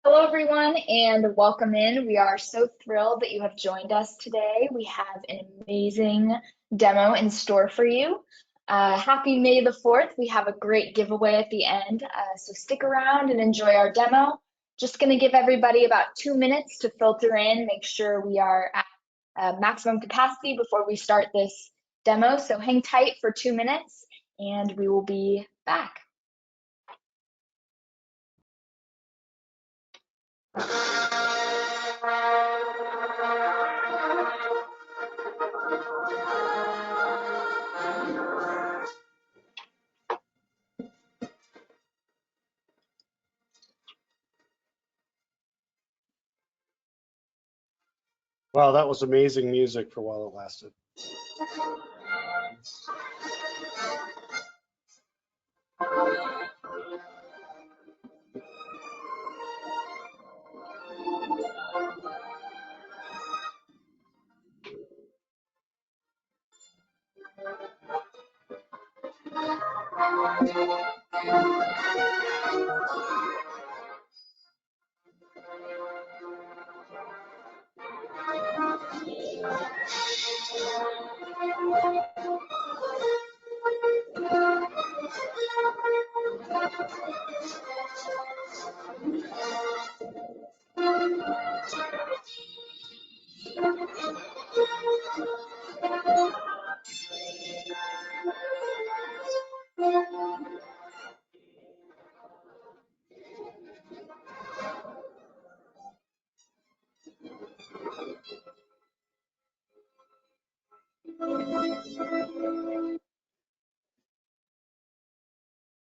Hello, everyone, and welcome in. We are so thrilled that you have joined us today. We have an amazing demo in store for you. Happy May the 4th. We have a great giveaway at the end, so stick around and enjoy our demo. Just going to give everybody about 2 minutes to filter in, make sure we are at maximum capacity before we start this demo. So hang tight for 2 minutes, and we will be back. Wow, that was amazing music for while it lasted.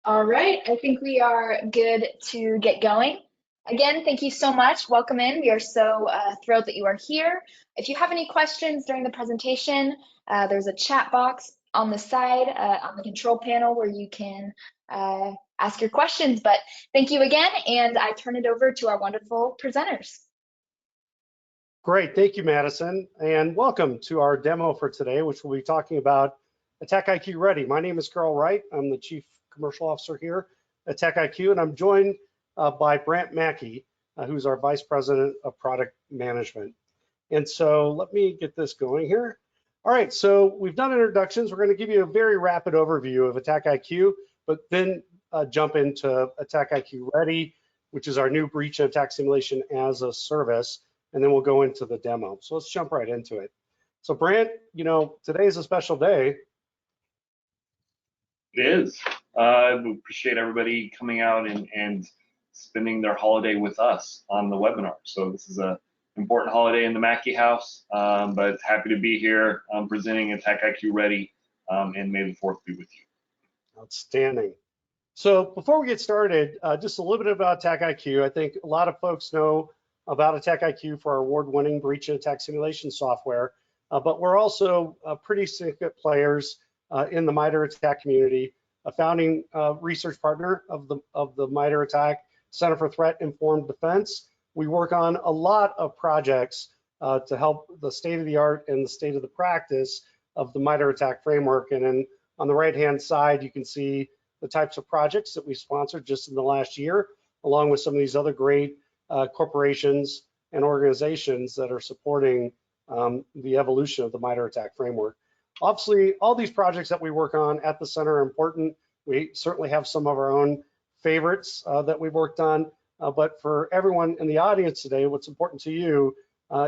All right, I think we are good to get going. Again, thank you so much. Welcome in. We are so thrilled that you are here. If you have any questions during the presentation, there's a chat box on the side on the control panel where you can ask your questions. But thank you again, and I turn it over to our wonderful presenters. Great, thank you, Madison, and welcome to our demo for today, which we'll be talking about AttackIQ Ready. My name is Carl Wright. I'm the Chief Commercial Officer here at AttackIQ, and I'm joined by Brant Mackey, who's our Vice President of Product Management. And so let me get this going here. All right, so we've done introductions. We're going to give you a very rapid overview of AttackIQ, but then jump into AttackIQ Ready, which is our new breach and attack simulation as a service, and then we'll go into the demo. So let's jump right into it. So Brant, you know, today is a special day. It is. We appreciate everybody coming out and spending their holiday with us on the webinar. So this is an important holiday in the Mackey house, but happy to be here presenting AttackIQ Ready, and May the 4th be with you. Outstanding. So before we get started, just a little bit about AttackIQ. I think a lot of folks know about AttackIQ for our award-winning breach and attack simulation software, but we're also pretty significant players in the MITRE ATT&CK community, a founding research partner of the MITRE ATT&CK Center for Threat Informed Defense. We work on a lot of projects to help the state of the art and the state of the practice of the MITRE ATT&CK framework. And then on the right-hand side, you can see the types of projects that we sponsored just in the last year, along with some of these other great corporations and organizations that are supporting the evolution of the MITRE ATT&CK framework. Obviously, all these projects that we work on at the center are important. We certainly have some of our own favorites that we've worked on, but for everyone in the audience today, what's important to you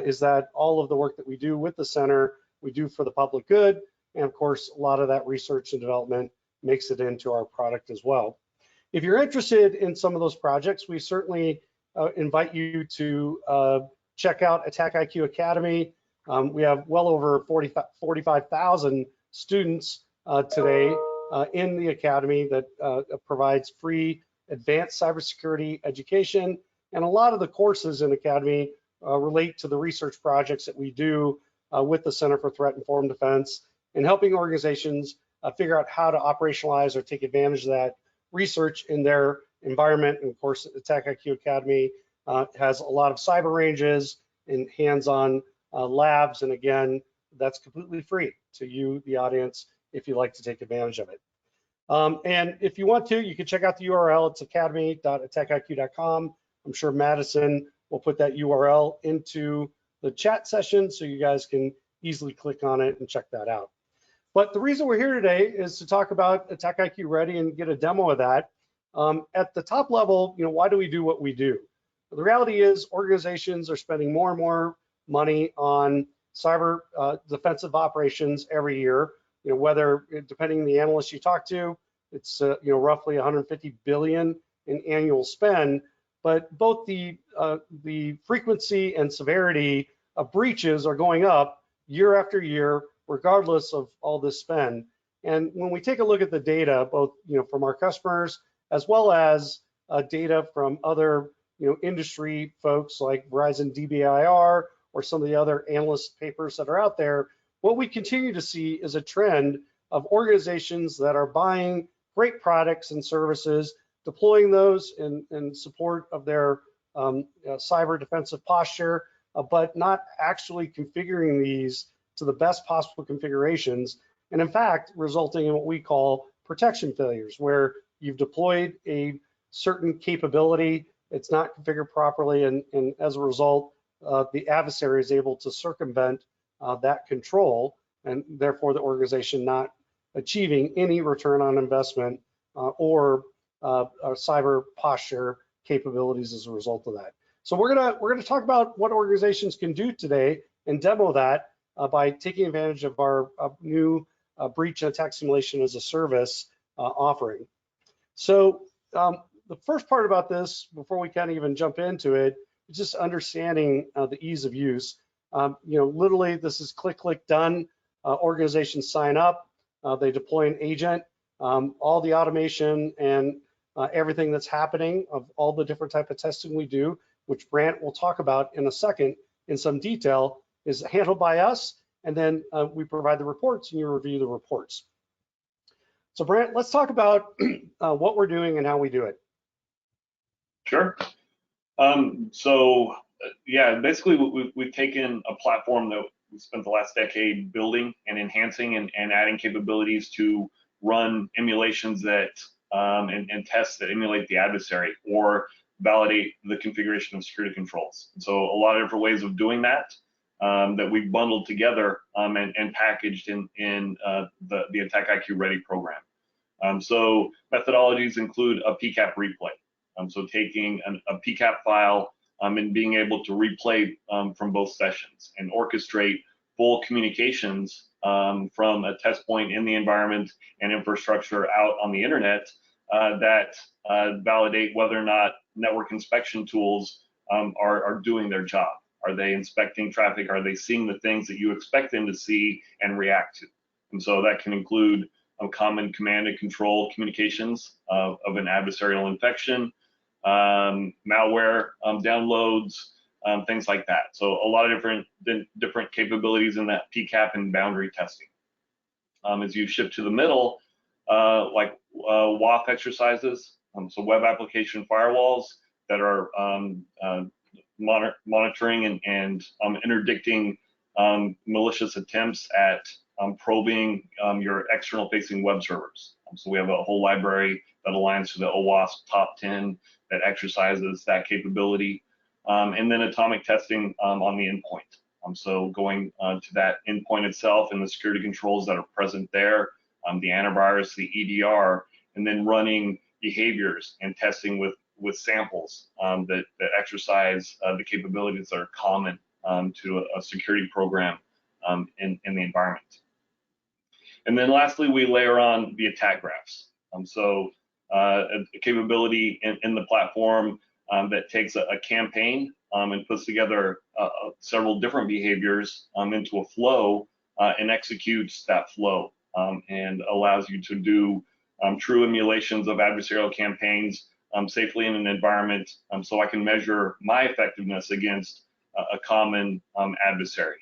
is that all of the work that we do with the center, we do for the public good, and of course, a lot of that research and development makes it into our product as well. If you're interested in some of those projects, we certainly invite you to check out AttackIQ Academy. We have well over 45,000 students today in the Academy that provides free advanced cybersecurity education. And a lot of the courses in Academy relate to the research projects that we do with the Center for Threat Informed Defense and helping organizations figure out how to operationalize or take advantage of that research in their environment. And of course, AttackIQ Academy has a lot of cyber ranges and hands-on labs, and again, that's completely free to you, the audience, if you'd like to take advantage of it. And if you want to, you can check out the URL. It's academy.attackiq.com. I'm sure Madison will put that URL into the chat session so you guys can easily click on it and check that out. But the reason we're here today is to talk about AttackIQ Ready and get a demo of that. At the top level, why do we do what we do? The reality is organizations are spending more and more money on cyber defensive operations every year. Whether, depending on the analyst you talk to, it's roughly 150 billion in annual spend. But both the frequency and severity of breaches are going up year after year, regardless of all this spend. And when we take a look at the data, both from our customers as well as data from other industry folks like Verizon DBIR or some of the other analyst papers that are out there, what we continue to see is a trend of organizations that are buying great products and services, deploying those in support of their cyber defensive posture, but not actually configuring these to the best possible configurations, and in fact, resulting in what we call protection failures, where you've deployed a certain capability, it's not configured properly, and as a result, the adversary is able to circumvent that control, and therefore the organization not achieving any return on investment or cyber posture capabilities as a result of that. So we're gonna talk about what organizations can do today and demo that by taking advantage of our new breach and attack simulation as a service offering. So the first part about this, before we kind of even jump into it, is just understanding the ease of use. Literally, this is click, click, done. Organizations sign up, they deploy an agent. All the automation and everything that's happening of all the different type of testing we do, which Brant will talk about in a second in some detail, is handled by us, and then we provide the reports and you review the reports. So Brant, let's talk about what we're doing and how we do it. Sure. Yeah, basically we've taken a platform that we spent the last decade building and enhancing and adding capabilities to run emulations that and tests that emulate the adversary or validate the configuration of security controls. And so a lot of different ways of doing that that we've bundled together and packaged in the AttackIQ Ready program. So methodologies include a PCAP replay. So taking a PCAP file and being able to replay from both sessions and orchestrate full communications from a test point in the environment and infrastructure out on the internet that validate whether or not network inspection tools are doing their job. Are they inspecting traffic? Are they seeing the things that you expect them to see and react to? And so that can include common command and control communications of an adversarial infection, malware downloads, things like that. So a lot of different capabilities in that PCAP and boundary testing. As you shift to the middle, like WAF exercises, so web application firewalls that are monitoring and interdicting malicious attempts at probing your external facing web servers. So we have a whole library that aligns to the OWASP top 10 that exercises that capability. And then atomic testing on the endpoint. So going to that endpoint itself and the security controls that are present there, the antivirus, the EDR, and then running behaviors and testing with samples that exercise the capabilities that are common to a security program in the environment. And then lastly, we layer on the attack graphs. So a capability in the platform that takes a campaign and puts together several different behaviors into a flow and executes that flow and allows you to do true emulations of adversarial campaigns safely in an environment so I can measure my effectiveness against a common adversary.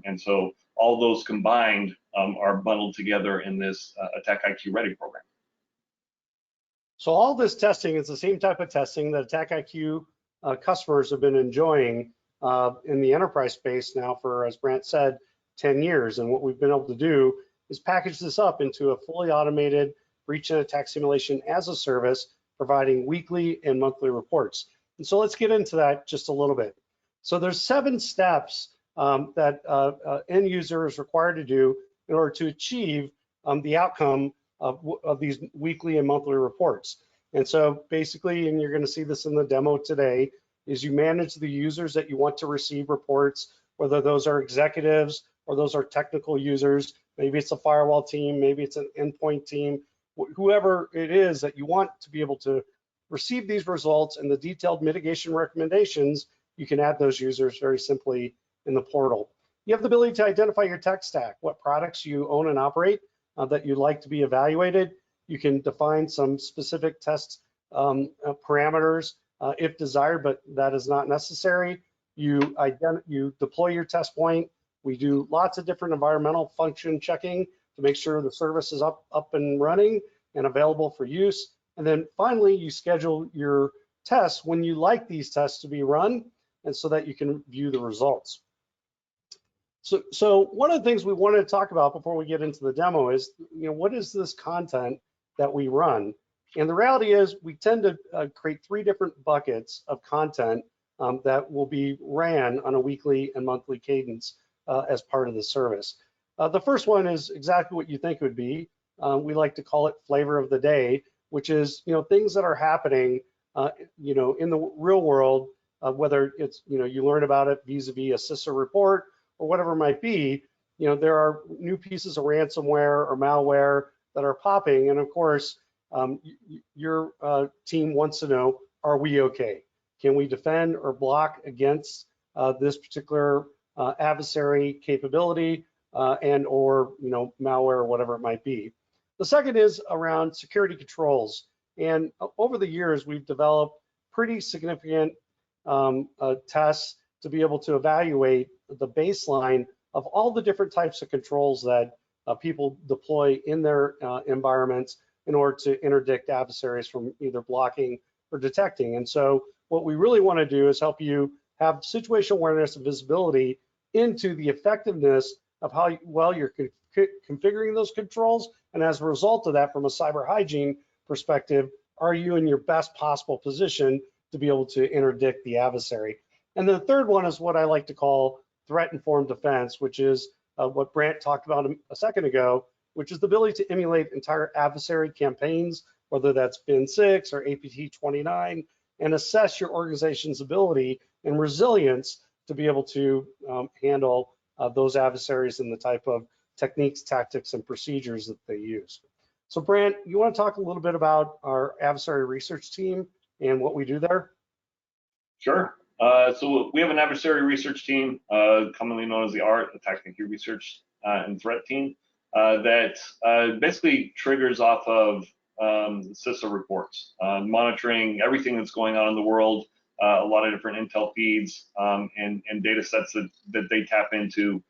And so all those combined are bundled together in this AttackIQ Ready program. So all this testing is the same type of testing that AttackIQ customers have been enjoying in the enterprise space now for, as Brant said, 10 years. And what we've been able to do is package this up into a fully automated breach and attack simulation as a service, providing weekly and monthly reports. And so let's get into that just a little bit. So there's 7 steps that end user is required to do in order to achieve the outcome of these weekly and monthly reports. And so basically, and you're going to see this in the demo today, is you manage the users that you want to receive reports, whether those are executives or those are technical users. Maybe it's a firewall team, maybe it's an endpoint team, whoever it is that you want to be able to receive these results and the detailed mitigation recommendations. You can add those users very simply in the portal. You have the ability to identify your tech stack, what products you own and operate that you'd like to be evaluated. You can define some specific test parameters if desired, but that is not necessary. You deploy your test point. We do lots of different environmental function checking to make sure the service is up and running and available for use. And then finally, you schedule your tests when you like these tests to be run, and so that you can view the results. So one of the things we wanted to talk about before we get into the demo is, what is this content that we run? And the reality is we tend to create 3 different buckets of content that will be ran on a weekly and monthly cadence as part of the service. The first one is exactly what you think it would be. We like to call it flavor of the day, which is things that are happening in the real world, whether it's you learn about it vis-a-vis a CISA report or whatever it might be. There are new pieces of ransomware or malware that are popping, and of course your team wants to know, are we okay? Can we defend or block against this particular adversary capability and or malware or whatever it might be? The second is around security controls, and over the years we've developed pretty significant tests to be able to evaluate the baseline of all the different types of controls that people deploy in their environments in order to interdict adversaries from either blocking or detecting. And so what we really want to do is help you have situational awareness and visibility into the effectiveness of how well you're configuring those controls. And as a result of that, from a cyber hygiene perspective, are you in your best possible position to be able to interdict the adversary? And the third one is what I like to call threat-informed defense, which is what Brant talked about a second ago, which is the ability to emulate entire adversary campaigns, whether that's BIN6 or APT29, and assess your organization's ability and resilience to be able to handle those adversaries and the type of techniques, tactics, and procedures that they use. So Brant, you want to talk a little bit about our adversary research team and what we do there? Sure. So we have an adversary research team, commonly known as the ART, AttackIQ Research and Threat Team, that basically triggers off of CISA reports, monitoring everything that's going on in the world, a lot of different intel feeds and data sets that they tap into.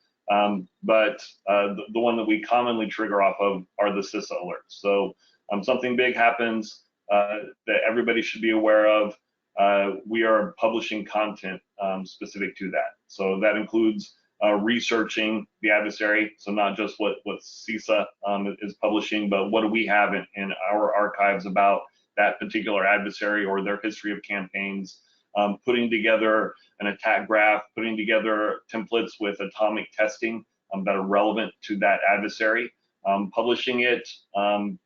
But the one that we commonly trigger off of are the CISA alerts. So something big happens that everybody should be aware of. We are publishing content specific to that. So that includes researching the adversary. So not just what CISA is publishing, but what do we have in our archives about that particular adversary or their history of campaigns, putting together an attack graph, putting together templates with atomic testing that are relevant to that adversary, publishing it,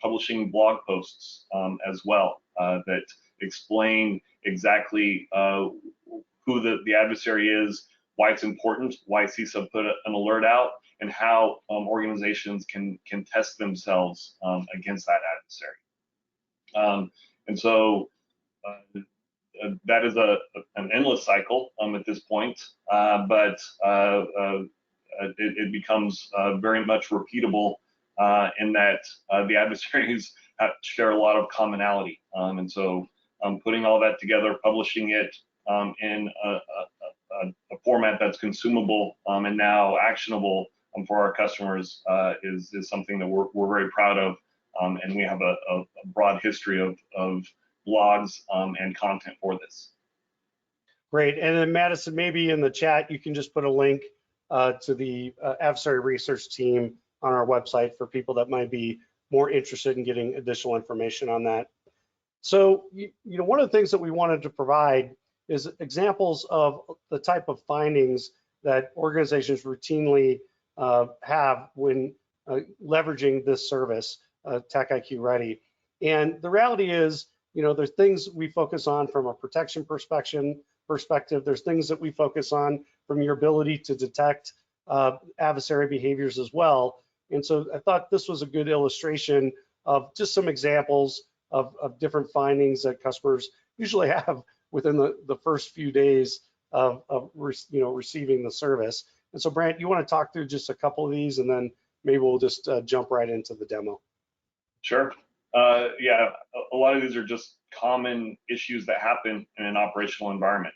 publishing blog posts as well that explain exactly who the adversary is, why it's important, why CISA put an alert out, and how organizations can test themselves against that adversary. And so that is an endless cycle at this point, but it becomes very much repeatable in that the adversaries share a lot of commonality. And so putting all that together, publishing it in a format that's consumable and now actionable for our customers is something that we're very proud of. And we have a broad history of blogs and content for this. Great. And then Madison, maybe in the chat, you can just put a link to the adversary research team on our website for people that might be more interested in getting additional information on that. So, one of the things that we wanted to provide is examples of the type of findings that organizations routinely have when leveraging this service, AttackIQ Ready. And the reality is, there's things we focus on from a protection perspective. There's things that we focus on from your ability to detect adversary behaviors as well. And so I thought this was a good illustration of just some examples of different findings that customers usually have within the first few days of receiving the service. And so Brant, you want to talk through just a couple of these, and then maybe we'll just jump right into the demo. Sure. Yeah, a lot of these are just common issues that happen in an operational environment.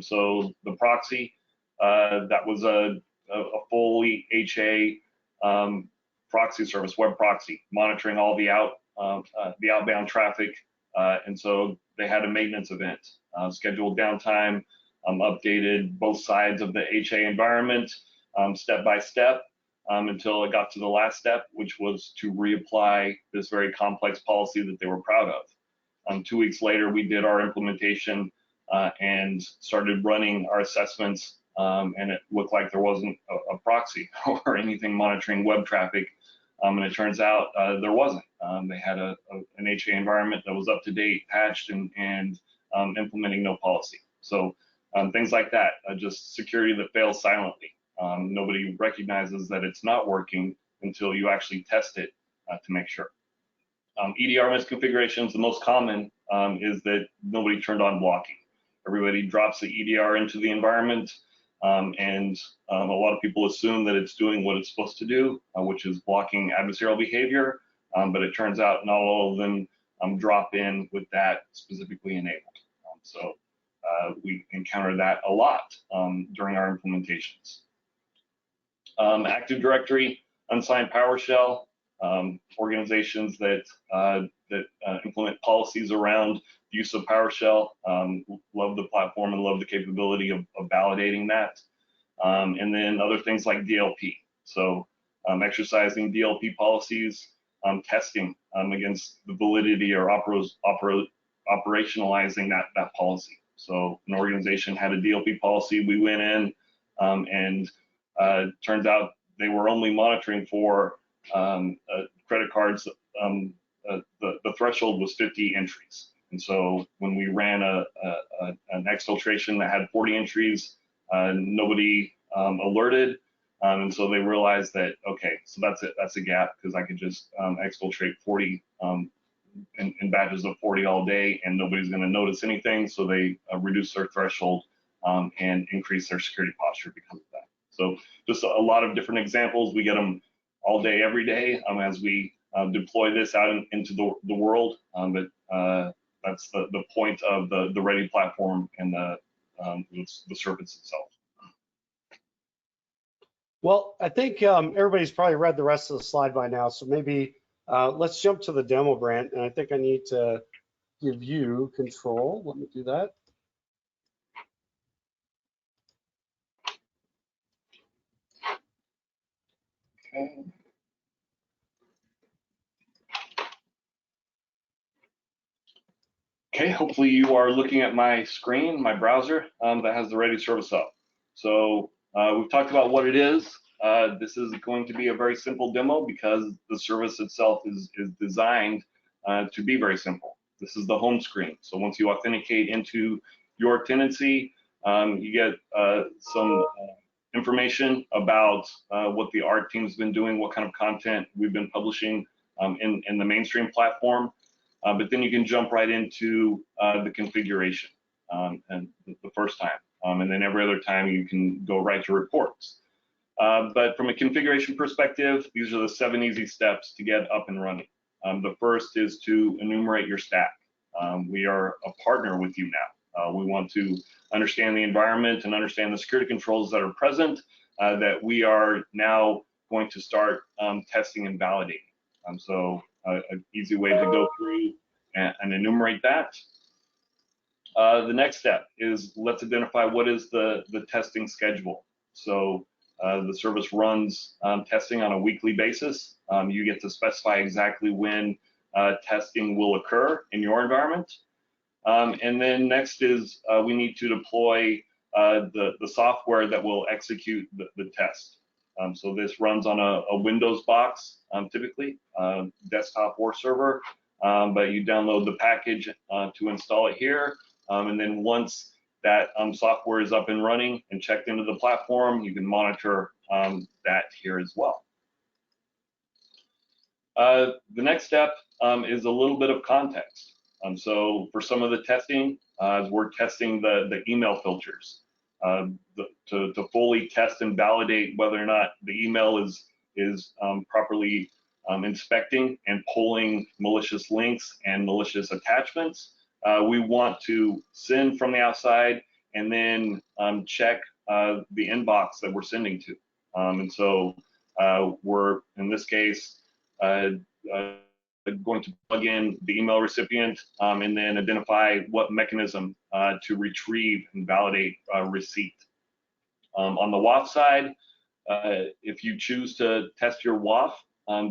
So the proxy, that was a fully HA proxy service, web proxy, monitoring all the outbound traffic, and so they had a maintenance event, scheduled downtime, updated both sides of the HA environment step by step until it got to the last step, which was to reapply this very complex policy that they were proud of. 2 weeks later, we did our implementation and started running our assessments, and it looked like there wasn't a proxy or anything monitoring web traffic, and it turns out there wasn't. They had an HA environment that was up to date, patched, and implementing no policy. So things like that, just security that fails silently. Nobody recognizes that it's not working until you actually test it to make sure. EDR misconfigurations, the most common is that nobody turned on blocking. Everybody drops the EDR into the environment, and a lot of people assume that it's doing what it's supposed to do, which is blocking adversarial behavior, but it turns out not all of them drop in with that specifically enabled. So we encounter that a lot during our implementations. Active Directory, unsigned PowerShell, organizations that implement policies around the use of PowerShell love the platform and love the capability of validating that. And then other things like DLP. So exercising DLP policies, testing against the validity or operationalizing that policy. So an organization had a DLP policy, we went in and turns out they were only monitoring for credit cards. The threshold was 50 entries. And so when we ran an exfiltration that had 40 entries, nobody alerted. And so they realized that, okay, so that's a gap, because I could just exfiltrate 40 in batches of 40 all day and nobody's going to notice anything. So they reduced their threshold and increased their security posture because of that. So just a lot of different examples. We get them all day, every day as we deploy this out into the world. But that's the point of the Ready platform and the service itself. Well, I think everybody's probably read the rest of the slide by now, so maybe let's jump to the demo, Brant. And I think I need to give you control. Let me do that. Okay. Okay, hopefully you are looking at my screen, my browser that has the Ready service up. So we've talked about what it is. This is going to be a very simple demo because the service itself is designed to be very simple. This is the home screen. So once you authenticate into your tenancy, you get some information about what the art team's been doing, what kind of content we've been publishing in the mainstream platform. But then you can jump right into the configuration and the first time. And then every other time you can go right to reports. But from a configuration perspective, these are the 7 easy steps to get up and running. The first is to enumerate your stack. We are a partner with you now. We want to understand the environment and understand the security controls that are present that we are now going to start testing and validating. So an easy way to go through and enumerate that. The next step is let's identify what is the testing schedule. So the service runs testing on a weekly basis. You get to specify exactly when testing will occur in your environment. And then next is we need to deploy the software that will execute the test. So this runs on a Windows box, typically, desktop or server, but you download the package to install it here. And then once that software is up and running and checked into the platform, you can monitor that here as well. The next step is a little bit of context. So for some of the testing, we're testing the email filters to fully test and validate whether or not the email is properly inspecting and pulling malicious links and malicious attachments. We want to send from the outside and then check the inbox that we're sending to. And so we're, in this case, going to plug in the email recipient and then identify what mechanism to retrieve and validate receipt. On the WAF side, if you choose to test your WAF,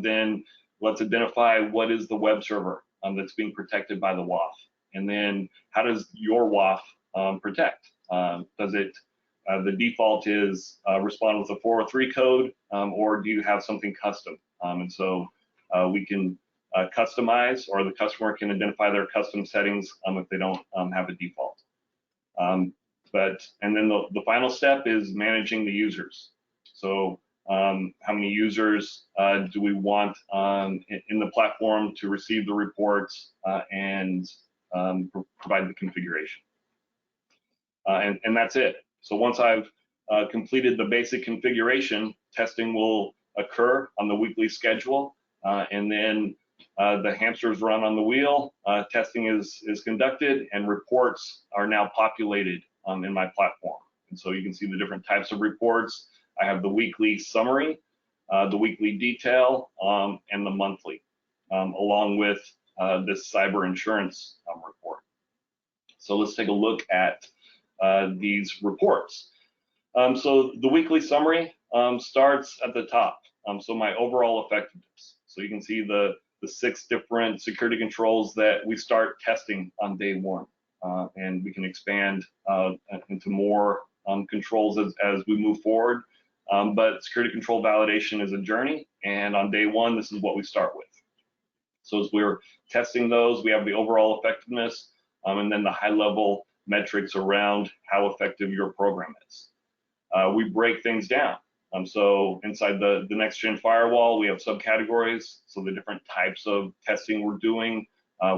then let's identify what is the web server that's being protected by the WAF. And then how does your WAF protect? Does it, the default is respond with a 403 code, or do you have something custom? And so we can customize, or the customer can identify their custom settings if they don't have a default. And then the final step is managing the users. So how many users do we want in the platform to receive the reports and provide the configuration? And that's it. So once I've completed the basic configuration, testing will occur on the weekly schedule, and then the hamsters run on the wheel, testing is conducted, and reports are now populated in my platform. And so you can see the different types of reports. I have the weekly summary, the weekly detail, and the monthly, along with this cyber insurance report. So let's take a look at these reports. So the weekly summary starts at the top. So my overall effectiveness. So you can see the 6 different security controls that we start testing on day 1. And we can expand into more controls as we move forward. But security control validation is a journey, and on day 1, this is what we start with. So as we're testing those, we have the overall effectiveness, and then the high-level metrics around how effective your program is. We break things down. So inside the next-gen firewall, we have subcategories, so the different types of testing we're doing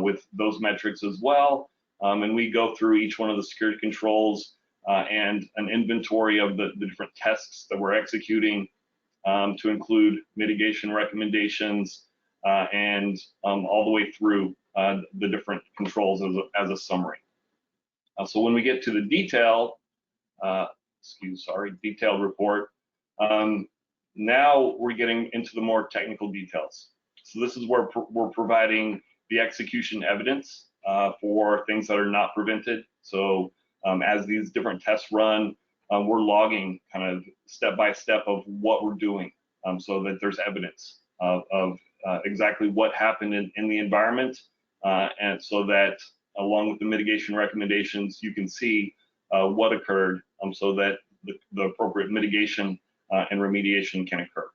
with those metrics as well. And we go through each one of the security controls and an inventory of the different tests that we're executing to include mitigation recommendations and all the way through the different controls as a summary. So when we get to the detail, detailed report, now we're getting into the more technical details. So this is where we're providing the execution evidence for things that are not prevented. So as these different tests run, we're logging kind of step by step of what we're doing, so that there's evidence of exactly what happened in the environment, and so that along with the mitigation recommendations, you can see what occurred, so that the appropriate mitigation and remediation can occur.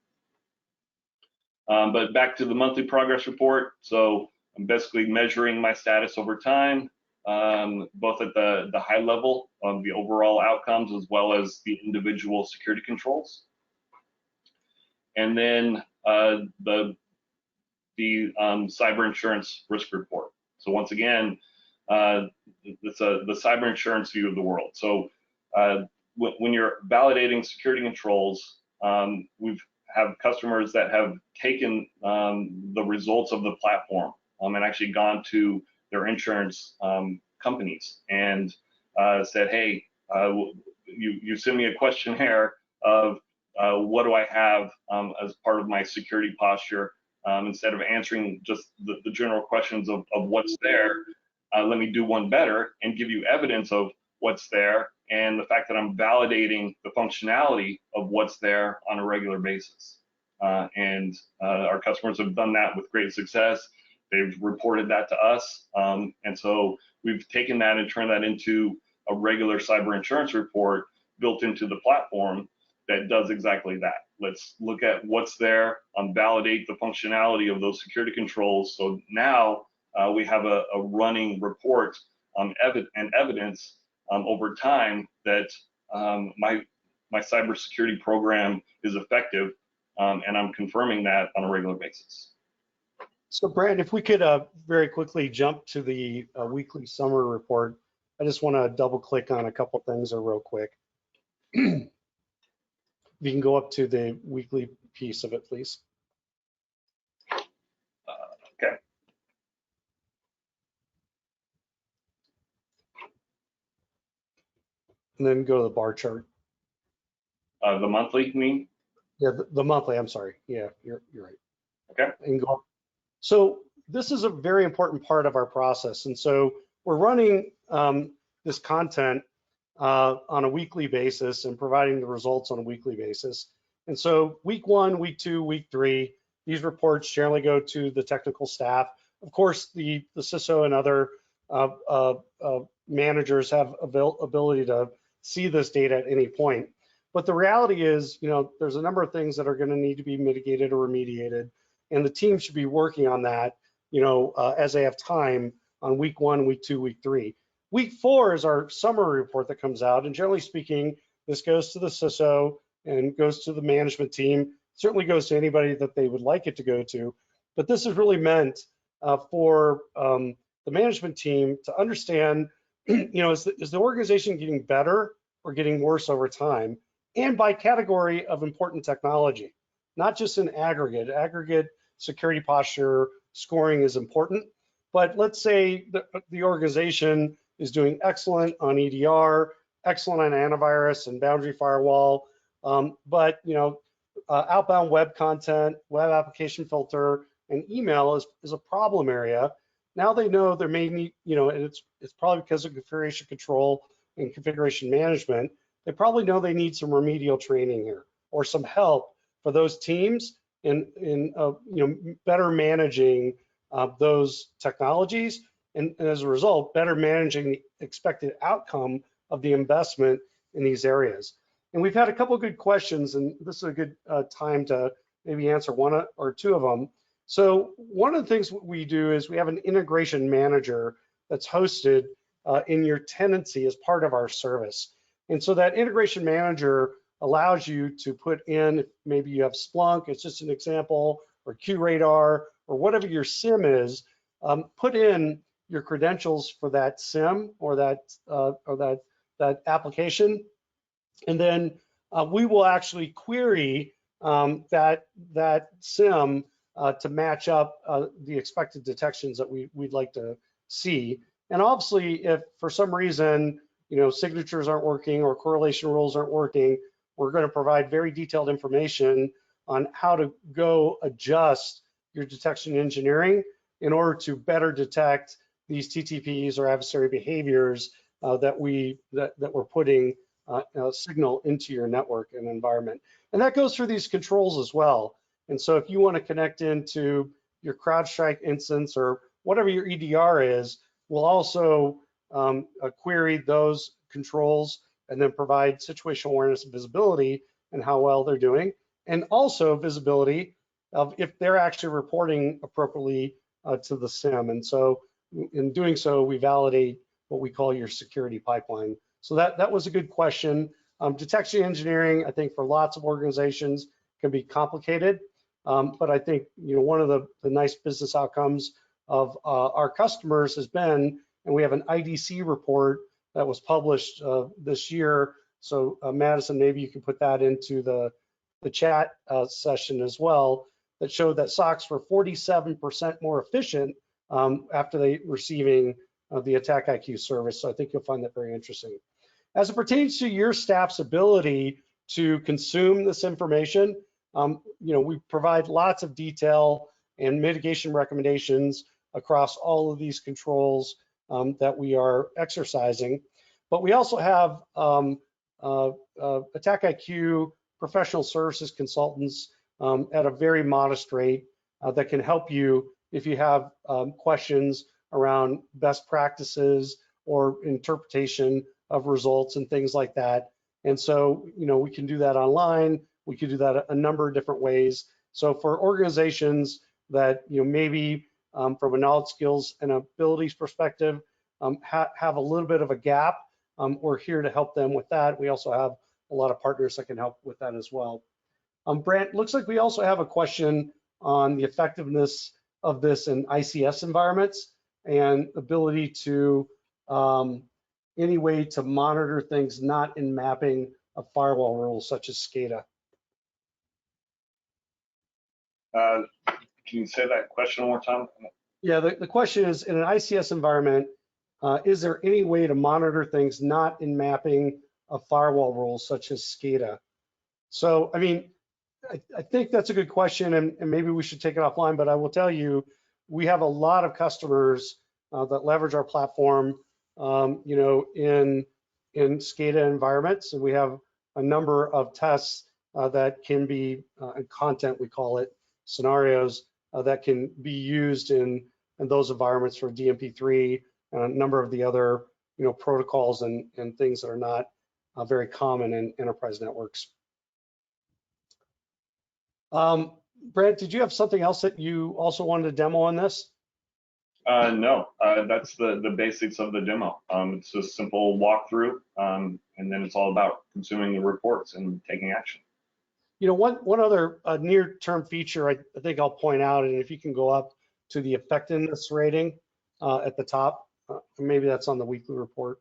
But back to the monthly progress report. So I'm basically measuring my status over time, both at the high level of the overall outcomes as well as the individual security controls. And then the cyber insurance risk report. So once again, it's the cyber insurance view of the world. So when you're validating security controls, we've have customers that have taken the results of the platform and actually gone to their insurance companies and said, hey, you send me a questionnaire of what do I have as part of my security posture, instead of answering just the general questions of what's there, let me do one better and give you evidence of what's there and the fact that I'm validating the functionality of what's there on a regular basis. And our customers have done that with great success. they've reported that to us. And so we've taken that and turned that into a regular cyber insurance report built into the platform that does exactly that. Let's look at what's there, validate the functionality of those security controls. So now we have a running report and evidence over time that my cybersecurity program is effective, and I'm confirming that on a regular basis. So Brand, if we could very quickly jump to the weekly summary report. I just want to double click on a couple things real quick. You can go up to the weekly piece of it, please. Okay. And then go to the bar chart. The monthly, you mean? Yeah, the monthly, I'm sorry. Yeah, you're right. Okay. And go. So this is a very important part of our process. And so we're running this content on a weekly basis and providing the results on a weekly basis. And so week 1, week 2, week 3, these reports generally go to the technical staff. Of course, the CISO and other managers have ability to see this data at any point. But the reality is, there's a number of things that are going to need to be mitigated or remediated, and the team should be working on that, as they have time on week 1, week 2, week 3. Week 4 is our summary report that comes out, and generally speaking, this goes to the CISO and goes to the management team. Certainly goes to anybody that they would like it to go to, but this is really meant for the management team to understand, is the organization getting better or getting worse over time, and by category of important technology, not just in aggregate. Aggregate security posture scoring is important, but let's say the organization is doing excellent on EDR, excellent on antivirus and boundary firewall, but outbound web content, web application filter, and email is a problem area. Now they know there may need, and it's probably because of configuration control and configuration management. They probably know they need some remedial training here or some help for those teams in better managing those technologies, and as a result, better managing the expected outcome of the investment in these areas. And we've had a couple of good questions, and this is a good time to maybe answer one or two of them. So one of the things we do is we have an integration manager that's hosted in your tenancy as part of our service. And so that integration manager allows you to put in, maybe you have Splunk, it's just an example, or QRadar, or whatever your SIM is, put in your credentials for that SIM or that application, and then we will actually query that SIM to match up the expected detections that we'd like to see. And obviously, if for some reason signatures aren't working or correlation rules aren't working, we're going to provide very detailed information on how to go adjust your detection engineering in order to better detect these TTPs or adversary behaviors that we're putting signal into your network and environment. And that goes through these controls as well. And so if you want to connect into your CrowdStrike instance or whatever your EDR is, we'll also query those controls and then provide situational awareness and visibility and how well they're doing, and also visibility of if they're actually reporting appropriately to the SIM. And so in doing so, we validate what we call your security pipeline. So that was a good question. Detection engineering, I think for lots of organizations can be complicated, but I think one of the nice business outcomes of our customers has been, and we have an IDC report that was published this year. So Madison, maybe you can put that into the chat session as well, that showed that SOCs were 47% more efficient after they receiving the AttackIQ service. So I think you'll find that very interesting. As it pertains to your staff's ability to consume this information, we provide lots of detail and mitigation recommendations across all of these controls that we are exercising. But we also have AttackIQ professional services consultants at a very modest rate that can help you if you have questions around best practices or interpretation of results and things like that. And so, we can do that online. We could do that a number of different ways. So for organizations that, maybe from a knowledge, skills, and abilities perspective, have a little bit of a gap, we're here to help them with that. We also have a lot of partners that can help with that as well. Brant, looks like we also have a question on the effectiveness of this in ICS environments and ability to any way to monitor things not in mapping of firewall rules such as SCADA. Can you say that question one more time? Yeah, the question is, in an ICS environment, is there any way to monitor things not in mapping of firewall rules such as SCADA? So, I mean, I think that's a good question, and maybe we should take it offline, but I will tell you, we have a lot of customers that leverage our platform, in SCADA environments, and we have a number of tests that can be, content, we call it, scenarios that can be used in those environments for DMP3 and a number of the other, protocols and things that are not very common in enterprise networks. Brent, did you have something else that you also wanted to demo on this? No, that's the basics of the demo. It's a simple walkthrough, and then it's all about consuming the reports and taking action. One other near-term feature I think I'll point out, and if you can go up to the effectiveness rating at the top, maybe that's on the weekly report.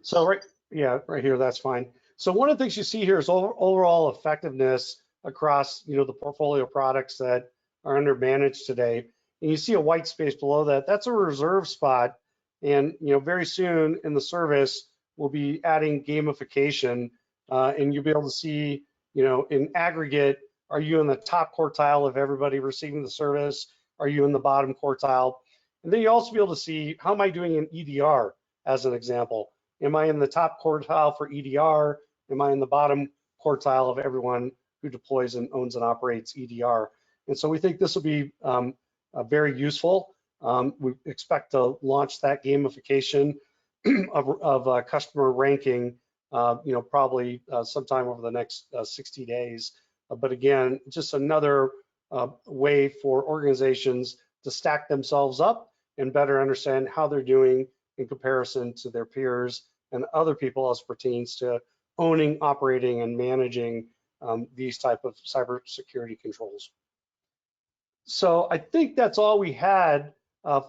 So right here, that's fine. So one of the things you see here is overall effectiveness across, the portfolio of products that are under managed today. And you see a white space below that. That's a reserve spot. And, very soon in the service, we'll be adding gamification, and you'll be able to see, in aggregate, are you in the top quartile of everybody receiving the service? Are you in the bottom quartile? And then you also be able to see, how am I doing in EDR, as an example? Am I in the top quartile for EDR? Am I in the bottom quartile of everyone who deploys and owns and operates EDR? And so we think this will be very useful. We expect to launch that gamification of customer ranking, probably sometime over the next 60 days. But again, just another way for organizations to stack themselves up and better understand how they're doing in comparison to their peers and other people as pertains to owning, operating, and managing these type of cybersecurity controls. So I think that's all we had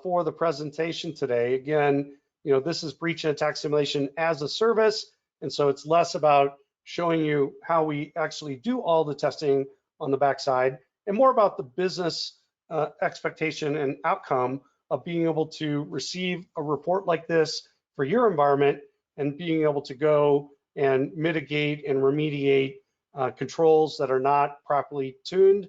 for the presentation today. Again, this is breach and attack simulation as a service, and so it's less about showing you how we actually do all the testing on the backside and more about the business expectation and outcome of being able to receive a report like this for your environment and being able to go and mitigate and remediate controls that are not properly tuned,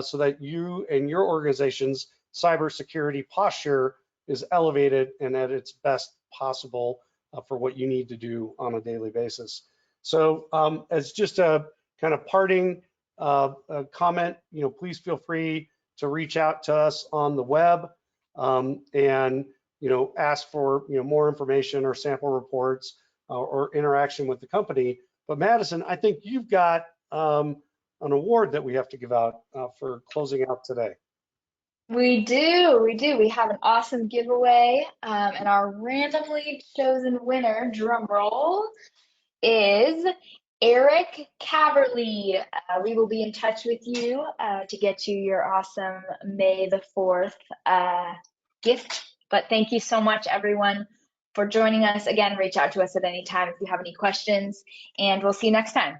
so that you and your organization's cybersecurity posture is elevated and at its best possible for what you need to do on a daily basis. So as just a kind of parting comment, please feel free to reach out to us on the web and ask for more information or sample reports or interaction with the company. But Madison, I think you've got an award that we have to give out for closing out today. We do. We have an awesome giveaway, and our randomly chosen winner, drum roll, is Eric Caverly. We will be in touch with you to get you your awesome May the 4th gift. But thank you so much, everyone, for joining us. Again, reach out to us at any time if you have any questions, and we'll see you next time.